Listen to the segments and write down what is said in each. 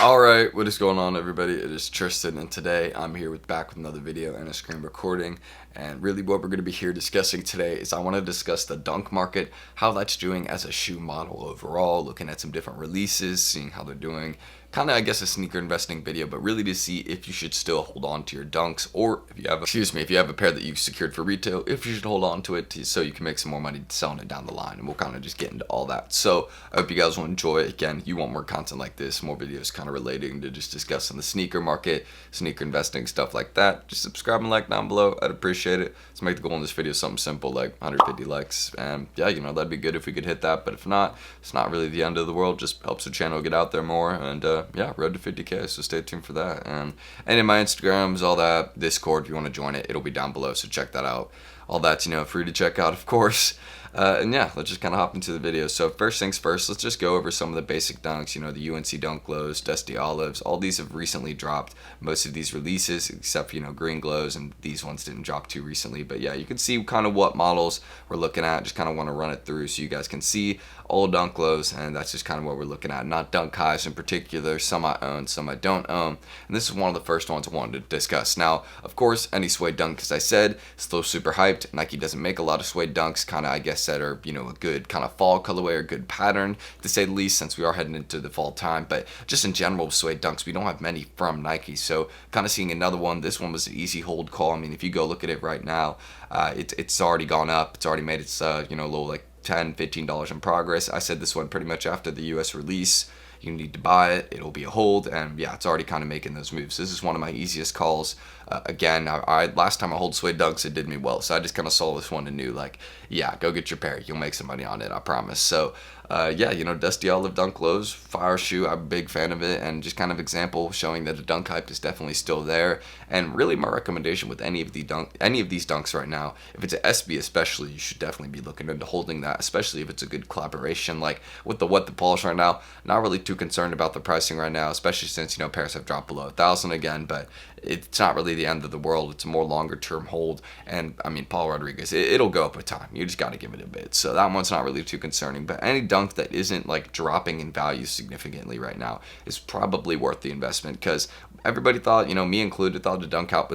Alright, what is going on, everybody? It is Tristan, and today I'm here back with another video and a screen recording. And really what we're going to be here discussing today is I want to discuss the dunk market, how that's doing as a shoe model overall, looking at some different releases, seeing how they're doing. Kind of, I guess, a sneaker investing video, but really to see if you should still hold on to your dunks, or if you have, if you have a pair that you've secured for retail, if you should hold on to it so you can make some more money selling it down the line. And we'll kind of just get into all that. So I hope you guys will enjoy it. Again, you want more content like this, more videos kind of relating to just discussing the sneaker market, sneaker investing, stuff like that. Just subscribe and like down below. I'd appreciate it. Let's make the goal in this video something simple, like 150 likes. And yeah, that'd be good if we could hit that. But if not, it's not really the end of the world. Just helps the channel get out there more. And yeah, road to 50K. So stay tuned for that. And in my Instagrams, all that, Discord, if you want to join it, it'll be down below. So check that out. All that's, free to check out, of course. And yeah, let's just kind of hop into the video. So first things first, let's just go over some of the basic dunks. The UNC Dunk Glows, Dusty Olives, all these have recently dropped. Most of these releases, except for, Green Glows, and these ones didn't drop too recently. But yeah, you can see kind of what models we're looking at. Just kind of want to run it through so you guys can see all Dunk Glows, and that's just kind of what we're looking at. Not Dunk Highs in particular. Some I own, some I don't own. And this is one of the first ones I wanted to discuss. Now, of course, any suede dunk, as I said, still super hyped. Nike doesn't make a lot of suede dunks, kind of, I guess, that are, a good kind of fall colorway or good pattern, to say the least, since we are heading into the fall time. But just in general, with suede dunks, we don't have many from Nike. So kind of seeing another one, this one was an easy hold call. I mean, if you go look at it right now, it's already gone up. It's already made its, little like $10-15 in progress. I said this one pretty much after the US release. You need to buy it. It'll be a hold, and yeah, it's already kind of making those moves. This is one of my easiest calls. Again, I last time I hold suede dunks, it did me well, so I just kind of saw this one and knew, like, yeah, go get your pair. You'll make some money on it, I promise. So yeah, Dusty Olive Dunk Lows, fire shoe. I'm a big fan of it, and just kind of example showing that the dunk hype is definitely still there. And really, my recommendation with any of these dunks right now, if it's an SB especially, you should definitely be looking into holding that, especially if it's a good collaboration. Like with the What the Polish right now, not really too concerned about the pricing right now, especially since pairs have dropped below 1,000 again. But it's not really the end of the world. It's a more longer term hold, and I mean, Paul Rodriguez, it'll go up with time. You just got to give it a bit. So that one's not really too concerning. But any dunk that isn't like dropping in value significantly right now is probably worth the investment, because everybody thought, me included, thought the dunk hype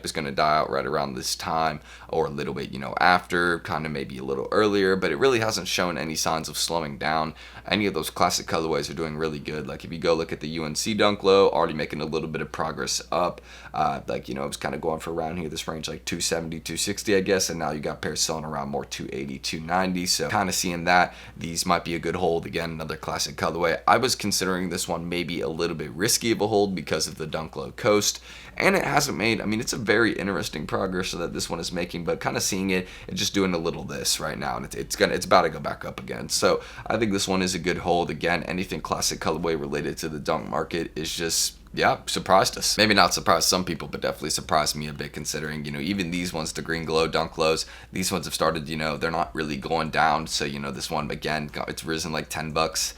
was going to die out right around this time, or a little bit, after, kind of maybe a little earlier, but it really hasn't shown any signs of slowing down. Any of those classic colorways are doing really good. Like if you go look at the UNC Dunk Low, already making a little bit of progress up. It was kind of going for around here, this range, like 270, 260, I guess, and now you got pairs selling around more 280, 290, so kind of seeing that these might be a good hold. Again, another classic colorway. I was considering this one maybe a little bit risky of a hold because of the Dunk Low Coast, and it hasn't made, I mean, it's a very interesting progress that this one is making, but kind of seeing it and just doing a little this right now, and it's about to go back up again. So I think this one is a good hold. Again, anything classic colorway related to the dunk market is just, yeah, surprised us. Maybe not surprised some people, but definitely surprised me a bit, considering, even these ones, the Green Glow Dunk Lows, these ones have started, they're not really going down. So, this one, again, it's risen like $10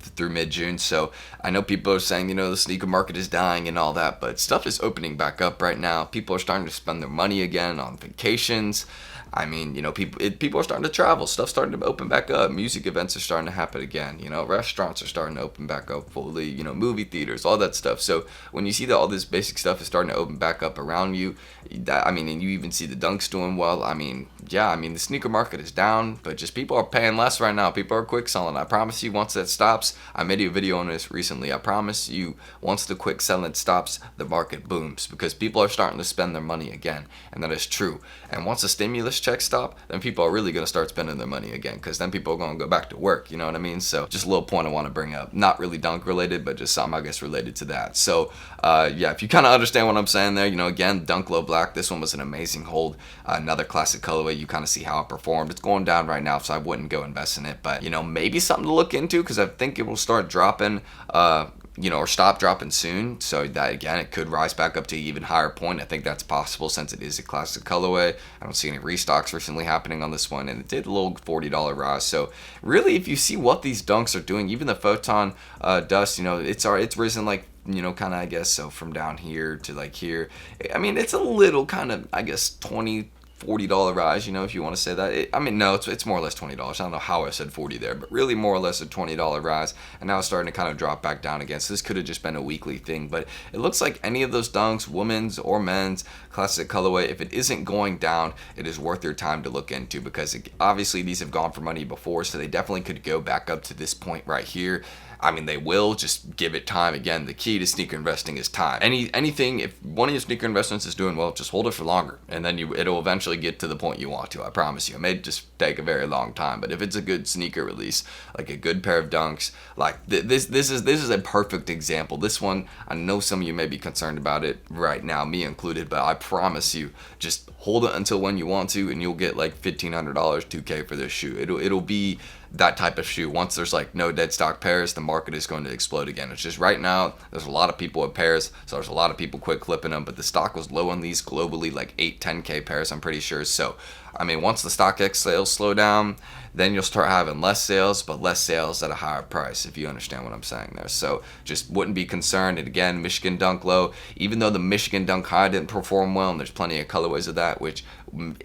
through mid-June. So I know people are saying, the sneaker market is dying and all that, but stuff is opening back up right now. People are starting to spend their money again on vacations. I mean, people are starting to travel. Stuff's starting to open back up. Music events are starting to happen again. Restaurants are starting to open back up fully. Movie theaters, all that stuff. So when you see that all this basic stuff is starting to open back up around you, and you even see the dunks doing well. I mean, yeah, the sneaker market is down, but just people are paying less right now. People are quick selling. I promise you, once that stops, I made a video on this recently. I promise you, once the quick selling stops, the market booms, because people are starting to spend their money again, and that is true. And once the stimulus checks stop, then people are really going to start spending their money again, because then people are going to go back to work. You know what I mean? So just a little point I want to bring up, not really dunk related, but just something I guess related to that. So yeah, if you kind of understand what I'm saying there, again, Dunk Low Black, this one was an amazing hold. Another classic colorway. You kind of see how it performed. It's going down right now, so I wouldn't go invest in it, but maybe something to look into, because I think it will start dropping or stop dropping soon. So that, again, it could rise back up to an even higher point. I think that's possible since it is a classic colorway. I don't see any restocks recently happening on this one, and it did a little $40 rise. So really, if you see what these dunks are doing, even the Photon Dust, it's risen like, kind of, I guess, so from down here to like here. I mean, it's a little kind of, I guess, 20 $40 rise, you know, if you want to say that. I mean, no, it's more or less $20. I don't know how I said 40 there, but really more or less a $20 rise. And now it's starting to kind of drop back down again. So this could have just been a weekly thing, but it looks like any of those dunks, women's or men's, classic colorway, if it isn't going down, it is worth your time to look into, because obviously these have gone for money before, so they definitely could go back up to this point right here. I mean, they will, just give it time. Again, the key to sneaker investing is time. Anything, if one of your sneaker investments is doing well, just hold it for longer, and then it'll eventually get to the point you want to. I promise you. It may just take a very long time, but if it's a good sneaker release, like a good pair of dunks, like this is a perfect example. This one, I know some of you may be concerned about it right now, me included, but I promise you, just hold it until when you want to, and you'll get like $1,500, $2K for this shoe. It'll be that type of shoe. Once there's like no dead stock pairs, the market is going to explode again. It's just right now there's a lot of people with pairs, so there's a lot of people quick flipping them, but the stock was low on these globally, like 8-10K pairs, I'm pretty sure. So I mean, once the StockX sales slow down, then you'll start having less sales, but less sales at a higher price, if you understand what I'm saying there. So just wouldn't be concerned. And again, Michigan Dunk low, even though the Michigan Dunk high didn't perform well, and there's plenty of colorways of that, which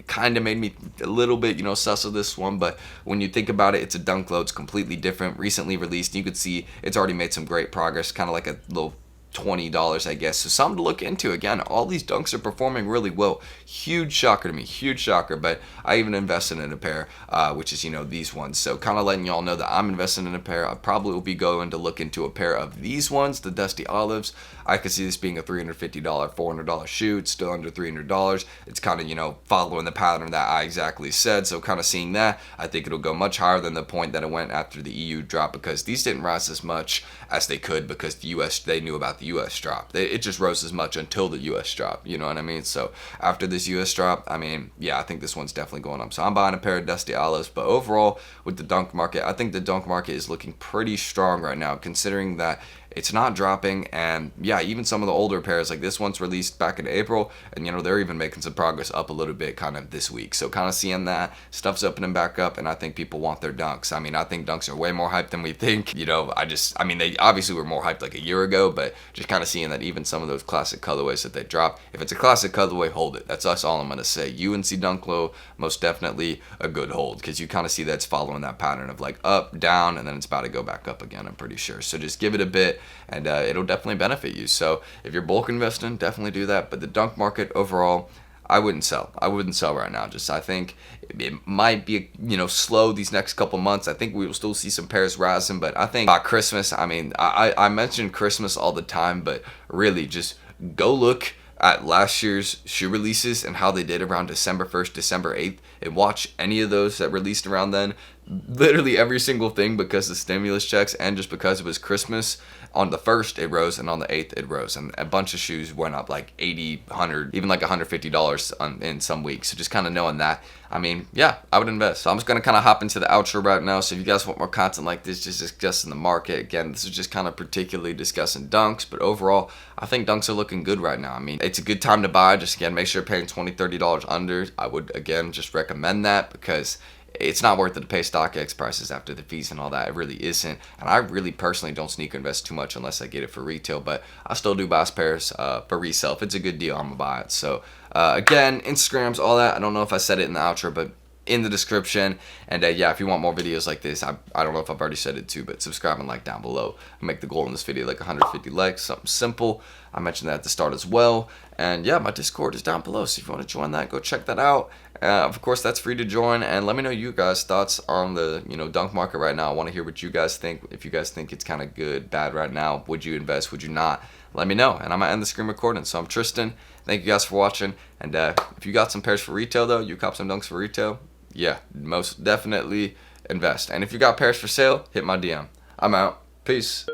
kind of made me a little bit, sus of this one. But when you think about it, it's a dunk low. It's completely different, recently released. You could see it's already made some great progress, kind of like a little $20, I guess. So something to look into. Again, all these dunks are performing really well. Huge shocker to me, huge shocker. But I even invested in a pair, which is, these ones. So kind of letting y'all know that I'm investing in a pair. I probably will be going to look into a pair of these ones, the Dusty Olives. I could see this being a $350, $400 shoe. It's still under $300. It's kind of, following the pattern that I exactly said. So kind of seeing that, I think it'll go much higher than the point that it went after the EU drop, because these didn't rise as much as they could, because the US, they knew about the US drop. It just rose as much until the US drop, you know what I mean? So after this US drop, I mean, yeah, I think this one's definitely going up. So I'm buying a pair of Dusty Olives. But overall, with the dunk market, I think the dunk market is looking pretty strong right now, considering that it's not dropping. And yeah, even some of the older pairs, like this one's released back in April, and they're even making some progress up a little bit kind of this week. So kind of seeing that stuff's opening back up, and I think people want their dunks. I mean, I think dunks are way more hyped than we think. They obviously were more hyped like a year ago, but just kind of seeing that even some of those classic colorways that they drop, if it's a classic colorway, hold it. That's all I'm going to say. UNC Dunk Low, most definitely a good hold, because you kind of see that's following that pattern of like up, down, and then it's about to go back up again, I'm pretty sure. So just give it a bit, and it'll definitely benefit you. So if you're bulk investing, definitely do that. But the dunk market overall, I wouldn't sell. I wouldn't sell right now. I think it might be, slow these next couple months. I think we will still see some pairs rising, but I think by Christmas, I mention Christmas all the time, but really just go look at last year's shoe releases and how they did around December 1st, December 8th, and watch any of those that released around then. Literally every single thing, because of stimulus checks and just because it was Christmas. On the 1st it rose, and on the 8th it rose, and a bunch of shoes went up like $80, $100, even like $150 in some weeks. So just kind of knowing that, yeah, I would invest. So I'm just going to kind of hop into the outro right now. So if you guys want more content like this, just discussing the market, again, this is just kind of particularly discussing dunks, but overall, I think dunks are looking good right now. It's a good time to buy. Just again, make sure you're paying $20, $30 under. I would again just recommend that, because it's not worth it to pay StockX prices after the fees and all that. It really isn't. And I really personally don't sneaker invest too much unless I get it for retail, but I still do buy pairs for resale. If it's a good deal, I'm gonna buy it. So again, Instagrams, all that. I don't know if I said it in the outro, but in the description. And yeah, if you want more videos like this, I don't know if I've already said it too, but subscribe and like down below. I'll make the goal in this video like 150 likes, something simple. I mentioned that at the start as well. And yeah, my Discord is down below, so if you want to join that, go check that out. Of course, that's free to join, and let me know you guys' thoughts on the dunk market right now. I want to hear what you guys think. If you guys think it's kind of good, bad right now, would you invest, would you not? Let me know, and I'm gonna end the screen recording. So I'm Tristan. Thank you guys for watching, and if you got some pairs for retail though, you cop some dunks for retail, yeah, most definitely invest. And if you got pairs for sale, hit my DM. I'm out. Peace.